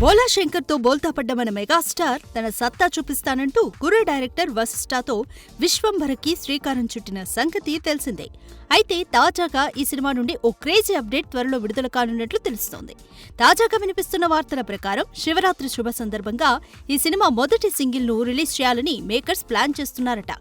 బోలా శంకర్తో బోల్తా పడ్డ మన మెగాస్టార్ తన సత్తా చూపిస్తానంటూ గురు డైరెక్టర్ వశిష్ఠతో విశ్వంభరకి శ్రీకారం చుట్టిన సంగతి తెలిసిందే. అయితే తాజాగా ఈ సినిమా నుండి ఓ క్రేజీ అప్డేట్ త్వరలో విడుదల కానున్నట్లు తెలుస్తోంది. తాజాగా వినిపిస్తున్న వార్తల ప్రకారం శివరాత్రి శుభ సందర్భంగా ఈ సినిమా మొదటి సింగిల్ ను రిలీజ్ చేయాలని మేకర్స్ ప్లాన్ చేస్తున్నారట.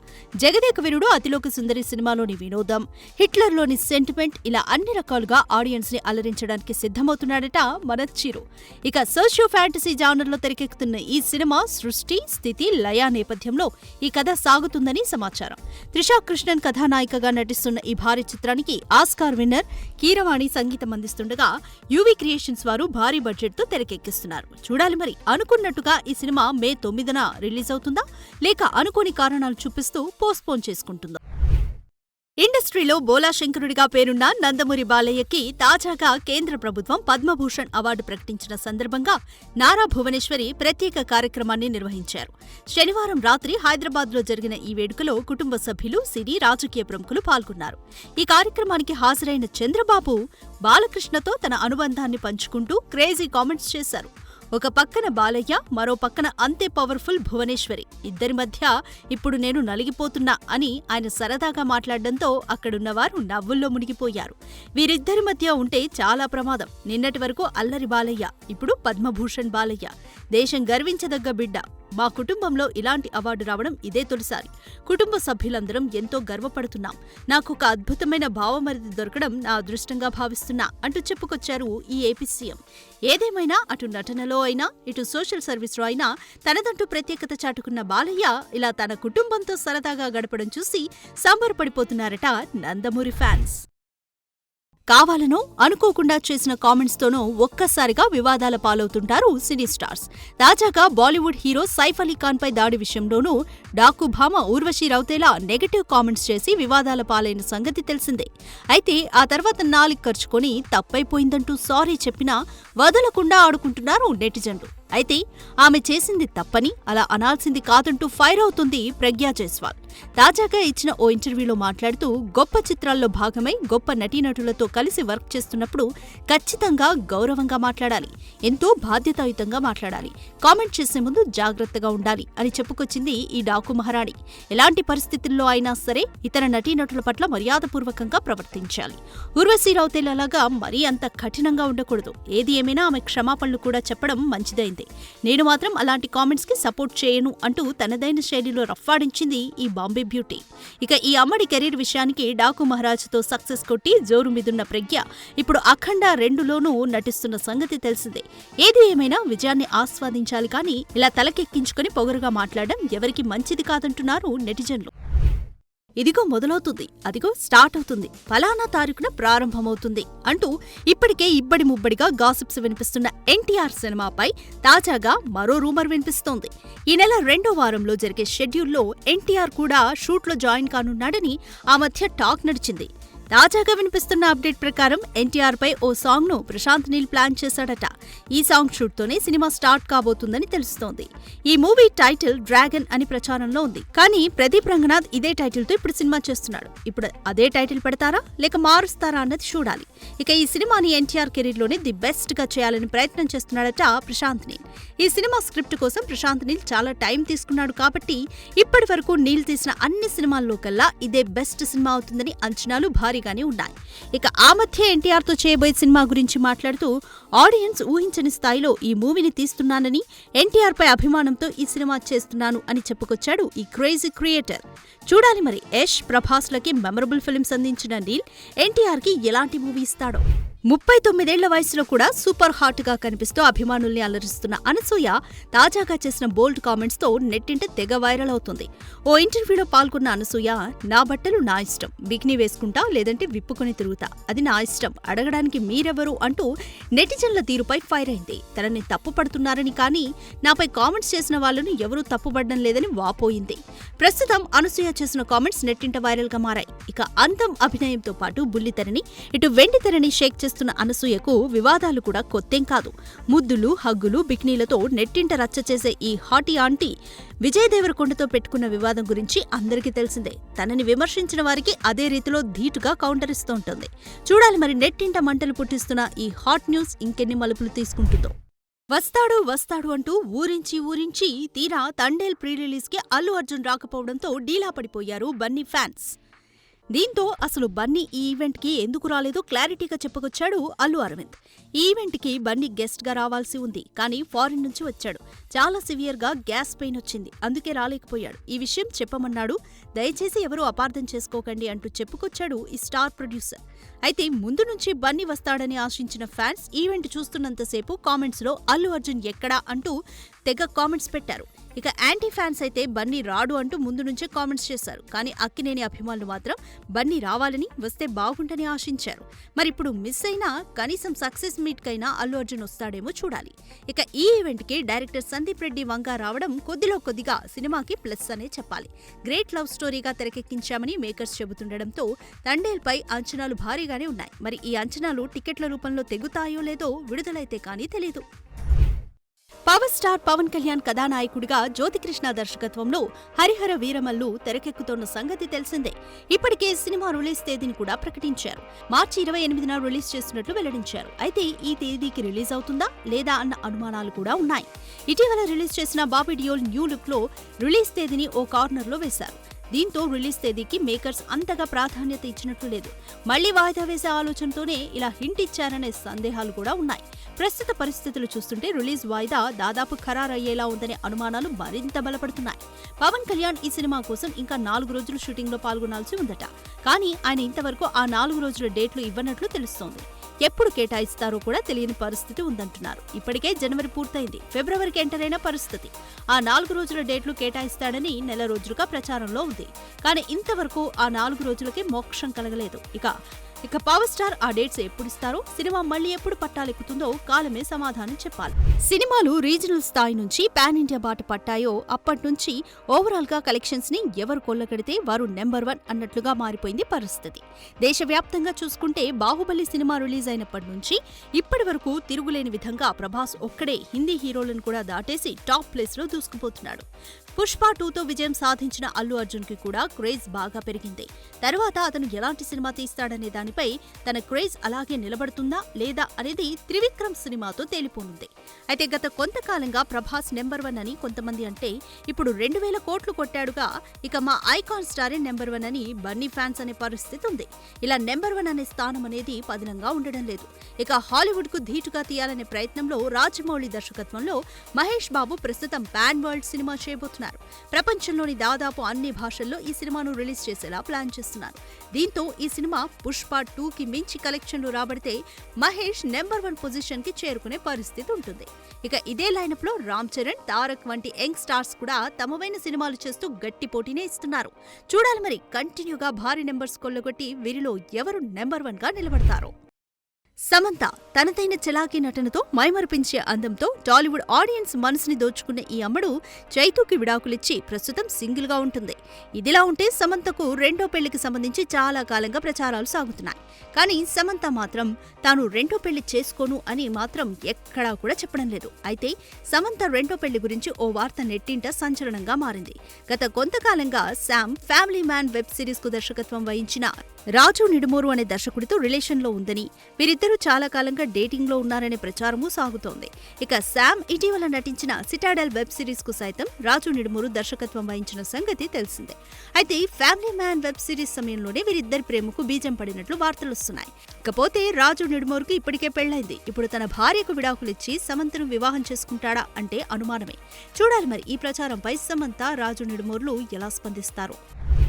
జగదేక వీరుడు అతిలోక సుందరి సినిమాలోని వినోదం, హిట్లర్లోని సెంటిమెంట్ ఇలా అన్ని రకాలుగా ఆడియన్స్ ని అలరించడానికి సిద్ధమవుతున్నాడట మన చిరు. ఇక సోషియో ఫ్యాంటసీ జానర్లో తెరకెక్కుతున్న ఈ సినిమా సృష్టి, స్థితి, లయ నేపథ్యంలో ఈ కథ సాగుతుందని సమాచారం. త్రిషా కృష్ణన్ కథానాయికగా నటిస్తున్న ఈ భారీ చిత్రానికి ఆస్కార్ విన్నర్ కీరవాణి సంగీతం అందిస్తుండగా యూవీ క్రియేషన్స్ వారు భారీ బడ్జెట్ తో తెరకెక్కిస్తున్నారు. చూడాలి మరి అనుకున్నట్టుగా ఈ సినిమా మే 9న రిలీజ్ అవుతుందా లేక అనుకోని కారణాలు చూపిస్తూ పోస్ట్పోన్ చేసుకుంటుందా? ఇండస్ట్రీలో బోలా శంకరుడిగా పేరున్న నందమూరి బాలయ్యకి తాజాగా కేంద్ర ప్రభుత్వం పద్మభూషణ్ అవార్డు ప్రకటించిన సందర్భంగా నారా భువనేశ్వరి ప్రత్యేక కార్యక్రమాన్ని నిర్వహించారు. శనివారం రాత్రి హైదరాబాద్లో జరిగిన ఈ వేడుకలో కుటుంబ సభ్యులు, సినీ, రాజకీయ ప్రముఖులు పాల్గొన్నారు. ఈ కార్యక్రమానికి హాజరైన చంద్రబాబు బాలకృష్ణతో తన అనుబంధాన్ని పంచుకుంటూ క్రేజీ కామెంట్స్ చేశారు. ఒక పక్కన బాలయ్య, మరో పక్కన అంతే పవర్ఫుల్ భువనేశ్వరి, ఇద్దరి మధ్య ఇప్పుడు నేను నలిగిపోతున్నా అని ఆయన సరదాగా మాట్లాడడంతో అక్కడున్నవారు నవ్వుల్లో మునిగిపోయారు. వీరిద్దరి మధ్య ఉంటే చాలా ప్రమాదం. నిన్నటి వరకు అల్లరి బాలయ్య, ఇప్పుడు పద్మభూషణ్ బాలయ్య. దేశం గర్వించదగ్గ బిడ్డ. మా కుటుంబంలో ఇలాంటి అవార్డు రావడం ఇదే తొలిసారి. కుటుంబ సభ్యులందరం ఎంతో గర్వపడుతున్నాం. నాకొక అద్భుతమైన భావమరిది దొరకడం నా అదృష్టంగా భావిస్తున్నా అంటూ చెప్పుకొచ్చారు ఈ ఏపీ సీఎం. ఏదేమైనా అటు నటనలో అయినా ఇటు సోషల్ సర్వీస్లో అయినా తనదంటూ ప్రత్యేకత చాటుకున్న బాలయ్య ఇలా తన కుటుంబంతో సరదాగా గడపడం చూసి సంబరపడిపోతున్నారట నందమూరి ఫ్యాన్స్. కావాలనో అనుకోకుండా చేసిన కామెంట్స్తోనూ ఒక్కసారిగా వివాదాల పాలవుతుంటారు సినీ స్టార్స్. తాజాగా బాలీవుడ్ హీరో సైఫ్ అలీ ఖాన్ పై దాడి విషయంలోనూ డాకు భామ ఊర్వశి రౌతేలా నెగటివ్ కామెంట్స్ చేసి వివాదాల పాలైన సంగతి తెలిసిందే. అయితే ఆ తర్వాత నాలిక ఖర్చుకొని తప్పైపోయిందంటూ సారీ చెప్పినా వదలకుండా ఆడుకుంటున్నారు నెటిజన్లు. అయితే ఆమె చేసింది తప్పని, అలా అనాల్సింది కాదంటూ ఫైర్ అవుతుంది ప్రగ్యా జైస్వాల్. తాజాగా ఇచ్చిన ఓ ఇంటర్వ్యూలో మాట్లాడుతూ గొప్ప చిత్రాల్లో భాగమై గొప్ప నటీనటులతో కలిసి వర్క్ చేస్తున్నప్పుడు ఖచ్చితంగా గౌరవంగా మాట్లాడాలి, ఎంతో బాధ్యతాయుతంగా మాట్లాడాలి, కామెంట్ చేసే ముందు జాగ్రత్తగా ఉండాలి అని చెప్పుకొచ్చింది ఈ డాకు మహారాణి. ఎలాంటి పరిస్థితుల్లో అయినా సరే ఇతర నటీనటుల పట్ల మర్యాదపూర్వకంగా ప్రవర్తించాలి. ఊర్వశి రౌతేలాగా మరీ అంత కఠినంగా ఉండకూడదు. ఏది ఏమైనా ఆమె క్షమాపణలు కూడా చెప్పడం మంచిదైంది. నేను మాత్రం అలాంటి కామెంట్స్ కి సపోర్ట్ చేయను అంటూ తనదైన శైలిలో రఫ్ఫాడించింది ఈ బాంబే బ్యూటీ. ఇక ఈ అమ్మడి కెరీర్ విషయానికి డాకు మహారాజ్తో సక్సెస్ కొట్టి జోరు మీదున్న ప్రగ్య ఇప్పుడు అఖండ 2లోనూ నటిస్తున్న సంగతి తెలిసిందే. ఏది ఏమైనా విజయాన్ని ఆస్వాదించాలి కానీ ఇలా తలకెక్కించుకుని పొగరుగా మాట్లాడడం ఎవరికి మంచిది కాదంటున్నారు నెటిజన్లు. ఇదిగో మొదలవుతుంది, అదిగో స్టార్ట్ అవుతుంది, ఫలానా తారీఖున ప్రారంభమవుతుంది అంటూ ఇప్పటికే ఇబ్బడి ముబ్బడిగా గాసిప్స్ వినిపిస్తున్న ఎన్టీఆర్ సినిమాపై తాజాగా మరో రూమర్ వినిపిస్తోంది. ఈ నెల 2వ వారంలో జరిగే షెడ్యూల్లో ఎన్టీఆర్ కూడా షూట్లో జాయిన్ కానున్నాడని ఆ మధ్య టాక్ నడిచింది. తాజాగా వినిపిస్తున్న అప్డేట్ ప్రకారం ఎన్టీఆర్ పై ఓ సాంగ్ ను ప్రశాంత్ నీల్ ప్లాన్ చేశాడట. ఈ సాంగ్ షూట్ తోనే సినిమా స్టార్ట్ కాబోతుందని తెలుస్తోంది. ఈ మూవీ టైటిల్ డ్రాగన్ అని ప్రచారంలో ఉంది. కానీ ప్రదీప్ రంగనాథ్ ఇదే టైటిల్ తో ఇప్పుడు సినిమా చేస్తున్నాడు. ఇప్పుడు అదే టైటిల్ పెడతారా లేక మారుస్తారా అన్నది చూడాలి. ఇక ఈ సినిమాని ఎన్టీఆర్ కెరీర్ లోనే ది బెస్ట్ గా చేయాలని ప్రయత్నం చేస్తున్నాడట ప్రశాంత్ నీల్. ఈ సినిమా స్క్రిప్ట్ కోసం ప్రశాంత్ నీల్ చాలా టైం తీసుకున్నాడు కాబట్టి ఇప్పటి వరకు నీల్ తీసిన అన్ని సినిమాల్లో కల్లా ఇదే బెస్ట్ సినిమా అవుతుందని అంచనాలు భారీ ఉన్నాయి. ఇక ఆ మధ్య ఎన్టీఆర్ తో చేయబోయే సినిమా గురించి మాట్లాడుతూ ఆడియన్స్ ఊహించని స్థాయిలో ఈ మూవీని తీస్తున్నానని, ఎన్టీఆర్ పై అభిమానంతో ఈ సినిమా చేస్తున్నాను అని చెప్పుకొచ్చాడు ఈ క్రేజీ క్రియేటర్. చూడాలి మరి యష్, ప్రభాస్లకి మెమరబుల్ ఫిల్మ్స్ అందించిన నీల్ ఎన్టీఆర్ కి ఎలాంటి మూవీ ఇస్తాడో. 39 వయసులో కూడా సూపర్ హాట్ గా కనిపిస్తూ అభిమానుల్ని అలరిస్తున్న అనసూయ తాజాగా చేసిన బోల్డ్ కామెంట్స్ తో నెట్టింట తెగ వైరల్ అవుతుంది. ఓ ఇంటర్వ్యూలో పాల్గొన్న అనసూయ, నా బట్టలు నా ఇష్టం, బికినీ వేసుకుంటా లేదంటే విప్పుకొని తిరుగుతా, అది నా ఇష్టం, అడగడానికి మీరెవరు అంటూ నెటిజన్ల తీరుపై ఫైర్ అయింది. తనని తప్పు పడుతున్నారని కానీ నాపై కామెంట్స్ చేసిన వాళ్లను ఎవరూ తప్పుపడడం లేదని వాపోయింది. ప్రస్తుతం అనసూయ చేసిన కామెంట్స్ నెట్టింట వైరల్ గా మారాయి. ఇక అందం, అభినయంతో పాటు బుల్లితెరని ఇటు వెండితెరని షేక్ చేస్తున్న అనసూయకు వివాదాలు కూడా కొత్తేం కాదు. ముద్దులు, హగ్గులు, బికినీలతో నెట్టింట రచ్చ చేసే ఈ హాటీ ఆంటీ విజయ్ దేవరకొండతో పెట్టుకున్న వివాదం గురించి అందరికీ తెలిసిందే. తనని విమర్శించిన వారికి అదే రీతిలో ధీటుగా కౌంటర్ ఇస్తూ ఉంటుంది. చూడాలి మరి నెట్టింట మంటలు పుట్టిస్తున్న ఈ హాట్ న్యూస్ ఇంకెన్ని మలుపులు తీసుకుంటుందో. వస్తాడు వస్తాడు అంటూ ఊరించి తీరా తండేల్ ప్రీ రిలీజ్ కి అల్లు అర్జున్ రాకపోవడంతో డీలా పడిపోయారు బన్నీ ఫ్యాన్స్. దీంతో అసలు బన్నీ ఈ ఈవెంట్ కి ఎందుకు రాలేదో క్లారిటీగా చెప్పుకొచ్చాడు అల్లు అరవింద్. ఈ ఈవెంట్ కి బన్నీ గెస్ట్ గా రావాల్సి ఉంది, కానీ ఫారిన్ నుంచి వచ్చాడు. చాలా సివియర్ గా గ్యాస్ పెయిన్ వచ్చింది, అందుకే రాలేకపోయాడు. ఈ విషయం చెప్పమన్నాడు, దయచేసి ఎవరూ అపార్థం చేసుకోకండి అంటూ చెప్పుకొచ్చాడు ఈ స్టార్ ప్రొడ్యూసర్. అయితే ముందు నుంచి బన్నీ వస్తాడని ఆశించిన ఫ్యాన్స్ ఈవెంట్ చూస్తున్నంతసేపు కామెంట్స్ లో అల్లు అర్జున్ ఎక్కడా అంటూ తెగ కామెంట్స్ పెట్టారు. ఇక యాంటీ ఫ్యాన్స్ అయితే బన్నీ రాడు అంటూ ముందు నుంచే కామెంట్స్ చేశారు. కానీ అక్కినేని అభిమానులు మాత్రం బన్నీ రావాలని, వస్తే బాగుంటని ఆశించారు. మరిప్పుడు మిస్ అయినా కనీసం సక్సెస్ మీట్ కైనా అల్లు అర్జున్ వస్తాడేమో చూడాలి. ఇక ఈ ఈవెంట్ కి డైరెక్టర్ సందీప్ రెడ్డి వంగా రావడం కొద్దిగా సినిమాకి ప్లస్ అనే చెప్పాలి. గ్రేట్ లవ్ స్టోరీగా తెరకెక్కించామని మేకర్స్ చెబుతుండటంతో తండేల్పై అంచనాలు భారీగానే ఉన్నాయి. మరి ఈ అంచనాలు టికెట్ల రూపంలో తెగుతాయో లేదో విడుదలైతే కానీ తెలీదు. పవర్ స్టార్ పవన్ కళ్యాణ్ కథానాయకుడిగా జ్యోతికృష్ణ దర్శకత్వంలో హరిహర వీరమల్లు తెరకెక్కుతోన్న సంగతి తెలిసిందే. ఇప్పటికే సినిమా రిలీజ్ తేదీని కూడా ప్రకటించారు. మార్చి 28న రిలీజ్ చేస్తున్నట్లు వెల్లడించారు. అయితే ఈ తేదీకి రిలీజ్ అవుతుందా లేదా అన్న అనుమానాలు కూడా ఉన్నాయి. ఇటీవల రిలీజ్ చేసిన బాబీ డియోల్ న్యూ లుక్ లో రిలీజ్ తేదీని ఓ కార్నర్ లో వేశారు. దీంతో రిలీజ్ తేదీకి మేకర్స్ అంతగా ప్రాధాన్యత ఇచ్చినట్లు లేదు. మళ్లీ వాయిదా వేసే ఆలోచనతోనే ఇలా హింట్ ఇచ్చారనే సందేహాలు కూడా ఉన్నాయి. ప్రస్తుత పరిస్థితులు చూస్తుంటే రిలీజ్ వాయిదా దాదాపు ఖరారయ్యేలా ఉందనే అనుమానాలు మరింత బలపడుతున్నాయి. పవన్ కళ్యాణ్ ఈ సినిమా కోసం ఇంకా 4 రోజులు షూటింగ్ లో పాల్గొనాల్సి ఉందట. కానీ ఆయన ఇంతవరకు ఆ 4 రోజుల డేట్లు ఇవ్వనట్లు తెలుస్తోంది. ఎప్పుడు కేటాయిస్తారో కూడా తెలియని పరిస్థితి ఉందంటున్నారు. ఇప్పటికే జనవరి పూర్తయింది, ఫిబ్రవరికి ఎంటర్ అయిన పరిస్థితి. ఆ 4 రోజుల డేట్లు కేటాయిస్తాడని నెల రోజులుగా ప్రచారంలో ఉంది. కానీ ఇంతవరకు ఆ 4 రోజులకే మోక్షం కలగలేదు. ఇక పవర్ స్టార్ ఆ డేట్స్ ఎప్పుడిస్తారో, సినిమా మళ్లీ ఎప్పుడు పట్టాలెక్కుతుందో కాలమే సమాధానం చెప్పాలి. సినిమాలు రీజనల్ స్థాయి నుంచి పాన్ ఇండియా బాట పట్టాయో అప్పటి నుంచి ఓవరాల్ గా కలెక్షన్స్ ని ఎవరు కొల్లగడితే వారు నెంబర్ 1 అన్నట్లుగా మారిపోయింది పరిస్థితి. దేశవ్యాప్తంగా చూసుకుంటే బాహుబలి సినిమా రిలీజ్ అయినప్పటి నుంచి ఇప్పటి వరకు తిరుగులేని విధంగా ప్రభాస్ ఒక్కడే హిందీ హీరోలను కూడా దాటేసి టాప్ ప్లేస్ లో దూసుకుపోతున్నాడు. పుష్ప 2తో విజయం సాధించిన అల్లు అర్జున్ కి కూడా క్రేజ్ బాగా పెరిగింది. తర్వాత అతను ఎలాంటి సినిమా తీస్తాడనే దానిపై తన క్రేజ్ అలాగే నిలబడుతుందా లేదా అనేది త్రివిక్రమ్ సినిమాతో తేలిపోనుంది. అయితే గత కొంతకాలంగా ప్రభాస్ నెంబర్ 1 అని కొంతమంది అంటే, ఇప్పుడు 2000 కోట్లు కొట్టాడుగా, ఇక మా ఐకాన్ స్టారే నెంబర్ 1 అని బన్నీ ఫ్యాన్స్ అనే పరిస్థితి ఉంది. ఇలా నెంబర్ 1 అనే స్థానం అనేది పదిలంగా ఉండడం లేదు. ఇక హాలీవుడ్ కు ధీటుగా తీయాలనే ప్రయత్నంలో రాజమౌళి దర్శకత్వంలో మహేష్ బాబు ప్రస్తుతం పాన్ వరల్డ్ సినిమా చేయబోతున్నారు. ప్రపంచంలోని దాదాపు అన్ని భాషల్లో ఈ సినిమాను రిలీజ్ చేసేలా ప్లాన్ చేస్తున్నారు. దీంతో ఈ సినిమా పుష్ప 2కి మించి కలెక్షన్లు రాబడితే మహేష్ నెంబర్ 1 పొజిషన్ కి చేరుకునే పరిస్థితి ఉంటుంది. ఇక ఇదే లైనప్ లో రామ్ చరణ్, తారక్ వంటి యంగ్ స్టార్స్ కూడా తమవైన సినిమాలు చేస్తూ గట్టి పోటీనే ఇస్తున్నారు. చూడాలి మరి కంటిన్యూగా భారీ నెంబర్స్ కొల్లగొట్టి వీరిలో ఎవరు నెంబర్ 1 గా నిలబడతారో. సమంత తనదైన చలాకీ నటనతో మైమరిపించే అందంతో టాలీవుడ్ ఆడియన్స్ మనసుని దోచుకున్న ఈ అమ్మడు చైతూకి విడాకులిచ్చి ప్రస్తుతం సింగిల్ గా ఉంటుంది. ఇదిలా ఉంటే సమంతకు రెండో పెళ్లికి సంబంధించి చాలా కాలంగా ప్రచారాలు సాగుతున్నాయి. కానీ సమంత మాత్రం తాను రెండో పెళ్లి చేసుకోను అని మాత్రం ఎక్కడా కూడా చెప్పడం లేదు. అయితే సమంత రెండో పెళ్లి గురించి ఓ వార్త నెట్టింట సంచలనంగా మారింది. గత కొంతకాలంగా Sam family man web series కు దర్శకత్వం వహించిన రాజు నిడుమూరు అనే దర్శకుడితో రిలేషన్ లో ఉందని, వీరిద్దరూ చాలా కాలంగా డేటింగ్ లో ఉన్నారనే ప్రచారమూ సాగుతోంది. ఇక శామ్ ఇటీవల నటించిన సిటాడెల్ వెబ్ సిరీస్ కు సైతం రాజు నిడుమూరు దర్శకత్వం వహించిన సంగతి తెలిసిందే. అయితే ఫ్యామిలీ మ్యాన్ వెబ్ సిరీస్ సమయంలోనే వీరిద్దరి ప్రేమకు బీజం పడినట్లు వార్తలొస్తున్నాయి. ఇకపోతే రాజు నిడుమూరుకు ఇప్పటికే పెళ్లైంది. ఇప్పుడు తన భార్యకు విడాకులిచ్చి సమంతను వివాహం చేసుకుంటాడా అంటే అనుమానమే. చూడాలి మరి ఈ ప్రచారంపై సమంత, రాజు నిడుమూరులు ఎలా స్పందిస్తారో.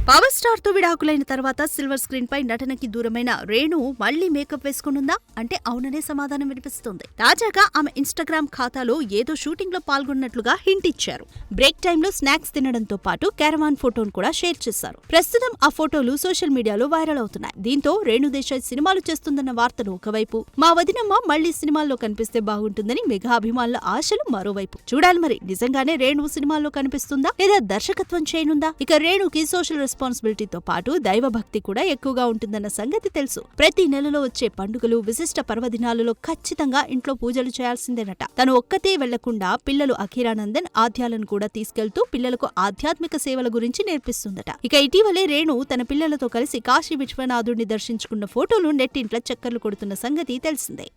పవర్ స్టార్ తో విడాకులైన తర్వాత సిల్వర్ స్క్రీన్ పై నటనకి దూరమైన రేణు మళ్లీ మేకప్ వేసుకునుందా అంటే అవుననే సమాధానం వినిపిస్తుంది. తాజాగా ఆమె ఇన్స్టాగ్రామ్ ఖాతాలో ఏదో షూటింగ్ లో పాల్గొన్నట్లుగా హింట్ ఇచ్చారు. బ్రేక్ టైంలో స్నాక్స్ తినడంతో పాటు క్యారవాన్ ఫోటోను కూడా షేర్ చేశారు. ప్రస్తుతం ఆ ఫోటోలు సోషల్ మీడియాలో వైరల్ అవుతున్నాయి. దీంతో రేణు దేశాయ్ సినిమాలు చేస్తుందన్న వార్తలు ఒకవైపు, మా వదినమ్మ మళ్లీ సినిమాల్లో కనిపిస్తే బాగుంటుందని మెగా అభిమానుల ఆశలు మరోవైపు. చూడాలి మరి నిజంగానే రేణు సినిమాల్లో కనిపిస్తుందా లేదా దర్శకత్వం చేయనుందా? ఇక రేణుకి సోషల్ రెస్పాన్సిబిలిటీతో పాటు దైవభక్తి కూడా ఎక్కువగా ఉంటుందన్న సంగతి తెలుసు. ప్రతి నెలలో వచ్చే పండుగలు, విశిష్ట పర్వదినాలలో ఖచ్చితంగా ఇంట్లో పూజలు చేయాల్సిందేనట. తను ఒక్కతే వెళ్లకుండా పిల్లలు అఖీరానందన్, ఆద్యాలను కూడా తీసుకెళ్తూ పిల్లలకు ఆధ్యాత్మిక సేవల గురించి నేర్పిస్తుందట. ఇక ఇటీవలే రేణు తన పిల్లలతో కలిసి కాశీ విశ్వనాథుడిని దర్శించుకున్న ఫోటోలు నెట్టింట్ల చక్కర్లు కొడుతున్న సంగతి తెలిసిందే.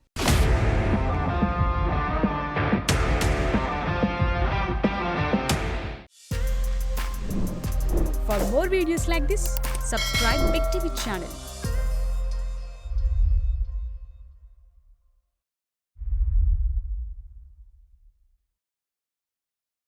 For more videos like this, subscribe Big TV channel.